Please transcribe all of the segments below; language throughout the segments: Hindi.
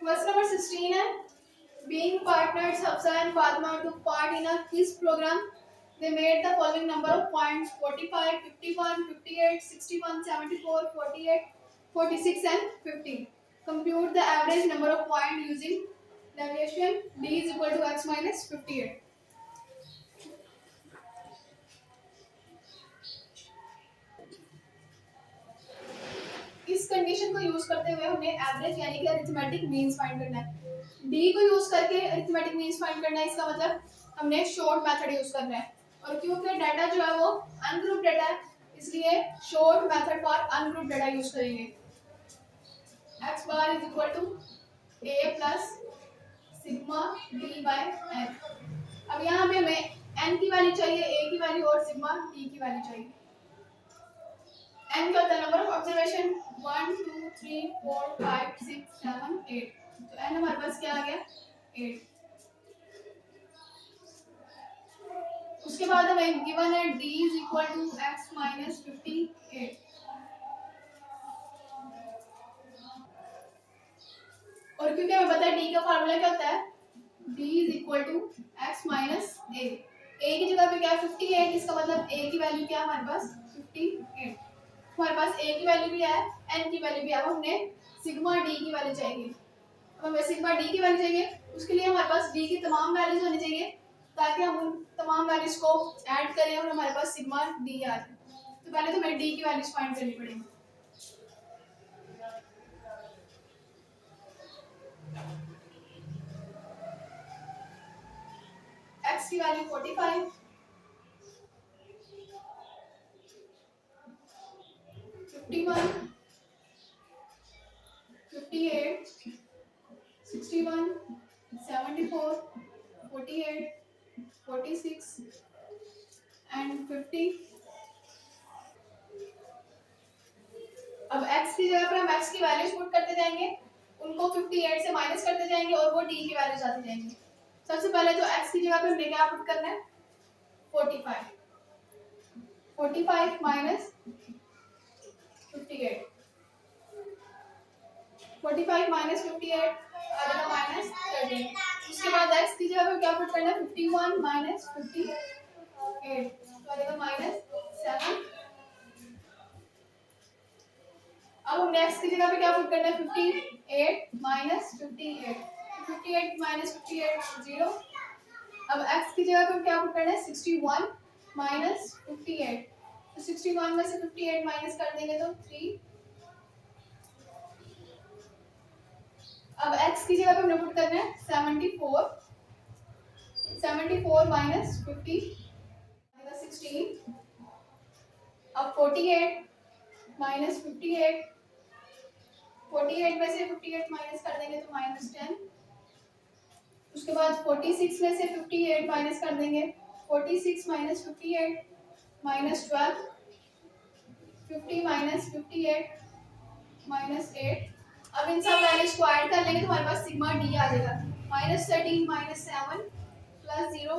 Question number 16 है. Being partners, Hafsa and Fatma took part in a quiz program. They made the following number of points: 45, 51, 58, 61, 74, 48, 46 and 50. Compute the average number of points using derivation d is equal to x minus 58. इस कंडीशन को यूज करते हुए हमें एवरेज यानी कि अरिथमेटिक मीन्स फाइंड करना है. डी को यूज करके अरिथमेटिक मीन्स फाइंड करना है. इसका मतलब हमने शॉर्ट मेथड यूज करना है. और क्योंकि डाटा जो है वो अनग्रुप डाटा है, इसलिए short method for ungroup data use करेंगे. x bar is equal to a plus sigma d by n. अब यहाँ पे हमें n की वैल्यू चाहिए, a की वैल्यू और सिग्मा d की वैल्यू चाहिए. n का होता है नंबर ऑफ ऑब्जर्वेशन 1 2 3 4 5 6 7 8. तो n हमारे पास क्या आ गया 8. उसके बाद हमें गिवन है d is equal to x minus 58. और क्योंकि हमें पता है d का फार्मूला क्या होता है, d is equal to x minus a. a की जगह पे क्या है 58. इसका मतलब a की वैल्यू क्या है हमारे पास 58. हमारे पास a की वैल्यू भी है, n की वैल्यू भी है. अब हमने सिग्मा d की वैल्यू चाहिए. अब हमें सिग्मा d की वैल्यू चाहिए, उसके लिए हमारे पास d की तमाम वैल्यूज होनी चाहिए ताकि हम उन तमाम वैल्यूज को ऐड करें और हमारे पास सिग्मा d आ जाए. तो पहले तो हमें d की वैल्यूज फाइंड करनी पड़ेगी. x की वैल्यू 45, 51, 58, 61, 74, 48, 46 and 50. अब x की जगह पर हम x की वैल्यूज पुट करते जाएंगे, उनको 58 से माइनस करते जाएंगे और वो d की वैल्यूज आती जाएंगी. सबसे पहले तो x की जगह पे हमने क्या पुट करना है 45. 45 माइनस 58. 45 माइनस 58 आ जाएगा माइनस 13. उसके बाद x की जगह पे क्या पुट करना है 51 माइनस 58 तो आ जाएगा माइनस 7. अब हमने x की जगह पे क्या पुट करना है 58 माइनस 58. 58 माइनस 58 0. अब x की जगह पे क्या पुट करना है 61 माइनस 58. तो 61 में से 58 माइनस कर देंगे तो 3. अब x की जगह पे हमने पुट करना है 74. 74 माइनस 50 16. अब 48 माइनस 58. 48 में से 58 माइनस कर देंगे तो माइनस 10. उसके बाद 46 में से 58 माइनस कर देंगे. 46 माइनस 58 माइनस 12. 50 minus 58 minus 8. अब इन सब वैल्यूज को ऐड कर लेंगे तो हमारे पास सिग्मा डी आ जाएगा. Minus 13 minus 7 plus 0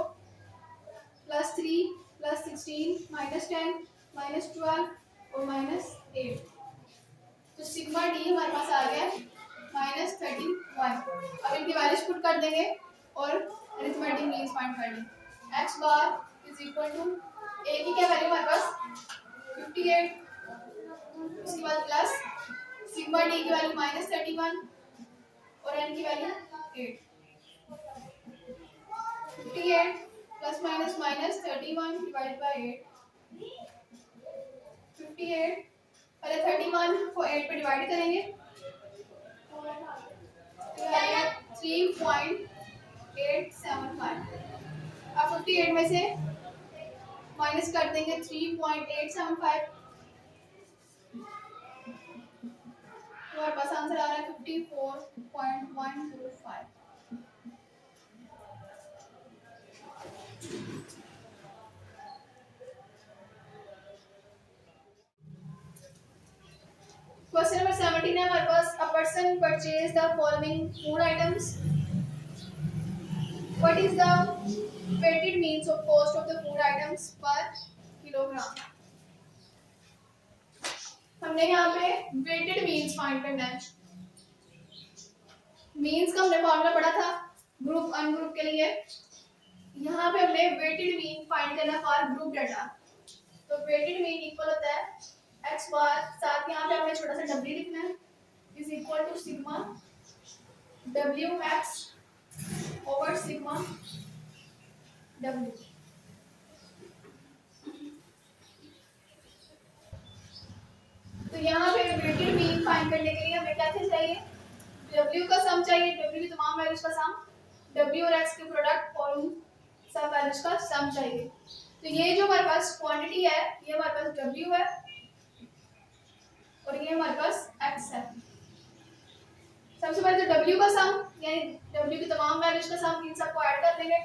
plus 3 plus 16 minus 10 minus 12 और माइनस 8. तो सिग्मा डी हमारे पास आ गया माइनस 31. अब इनकी वैल्यूज पुट कर देंगे और अरिथमेटिक मीन्स फाइंड कर लेंगे. x bar is equal to a की क्या वैल्यू हमारे पास 58. उसके बाद प्लस सिग्मा डी की वैल्यू माइनस 31 और n की value 8. 58 plus minus minus 31 divide by 8. 58 पहले 31 को 8 पे डिवाइड करेंगे तो आएगा 3.875. अब 58 में से माइनस कर देंगे 3.875 तो हमारे पास आंसर आ रहा है 54.125. क्वेश्चन नंबर 17 है हमारे पास. A person purchase the following food items. What is the weighted means of cost of the food items per kilogram. हमने यहाँ पे वेटेड मीन्स फाइंड करना है. मीन्स का हमने फॉर्मूला पढ़ा था ग्रुप अनग्रुप के लिए। यहाँ पे हमने वेटेड मीन फाइंड करना फॉर ग्रुप डाटा। तो वेटेड मीन इक्वल होता है x बार, साथ यहाँ पे हमें छोटा सा w लिखना है, is equal to sigma wx over sigma w। तो यहाँ पे वेटेड मीन फाइंड करने के लिए हमें क्या चाहिए, w का सम चाहिए, w की तमाम वैल्यूज का सम, w और x के प्रोडक्ट और उन सब वैल्यूज का सम चाहिए। तो ये जो हमारे पास क्वांटिटी है ये हमारे पास w है और ये हमारे पास x है। सबसे पहले तो w का सम यानी w की तमाम वैल्यूज का सम, इन सबको ऐड कर देंगे।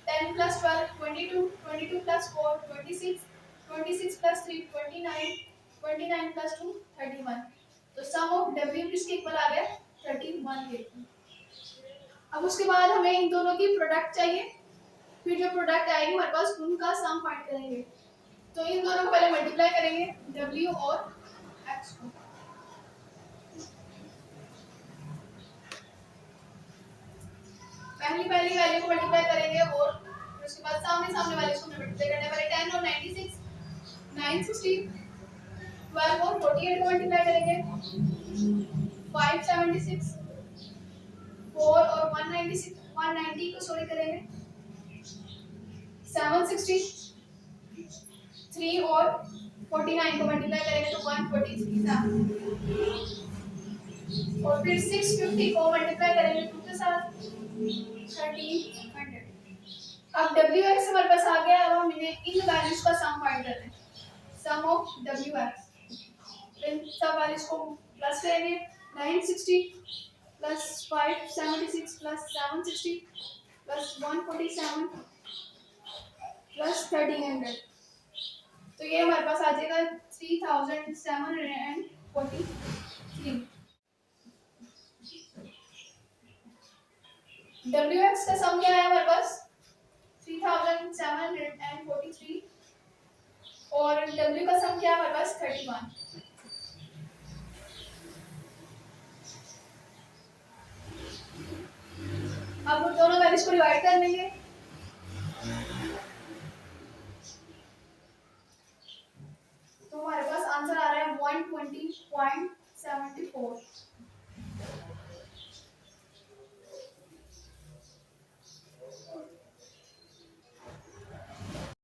10 प्लस 12 22, 22 प्लस 4 26, 26 प्लस 3 29, 29 प्लस 2 31। तो सम ऑफ w किसके इक्वल आ गया 31 के। अब उसके बाद हमें इन दोनों की प्रोडक्ट चाहिए, फिर जो प्रोडक्ट आएगी हमारे पास उनका सम फाइंड करेंगे। तो इन दोनों को पहले मल्टीप्लाई करेंगे w और x को। पहली वैल्यू को मल्टीप्लाई करेंगे और उसके बाद सामने वैल्यूज को मल्टीप्लाई करने वाले 10 और 96 960 12 और 48 को मल्टीप्लाई करेंगे 576 4 और 190 को सॉरी करेंगे 760 3 और 49 को मल्टीप्लाई करेंगे तो 143 और फिर 650 को मल्टीप्लाई करेंगे 2 के साथ 1300। अब wx हमारे पास आ गया। अब हम इन्हें इन वैल्यूज का सम फाइंड करते हैं, सम ऑफ wx। इन सब वैल्यूज को प्लस करेंगे 960 प्लस 576 प्लस 760 प्लस 147 प्लस 1300। तो ये हमारे पास आ जाएगा 3743। wx का सम क्या है हमारे पास 3743 और w का सम क्या है हमारे पास 31। अब दोनों वैल्यूज को डिवाइड कर देंगे तो हमारे पास आंसर आ रहा है 120.74।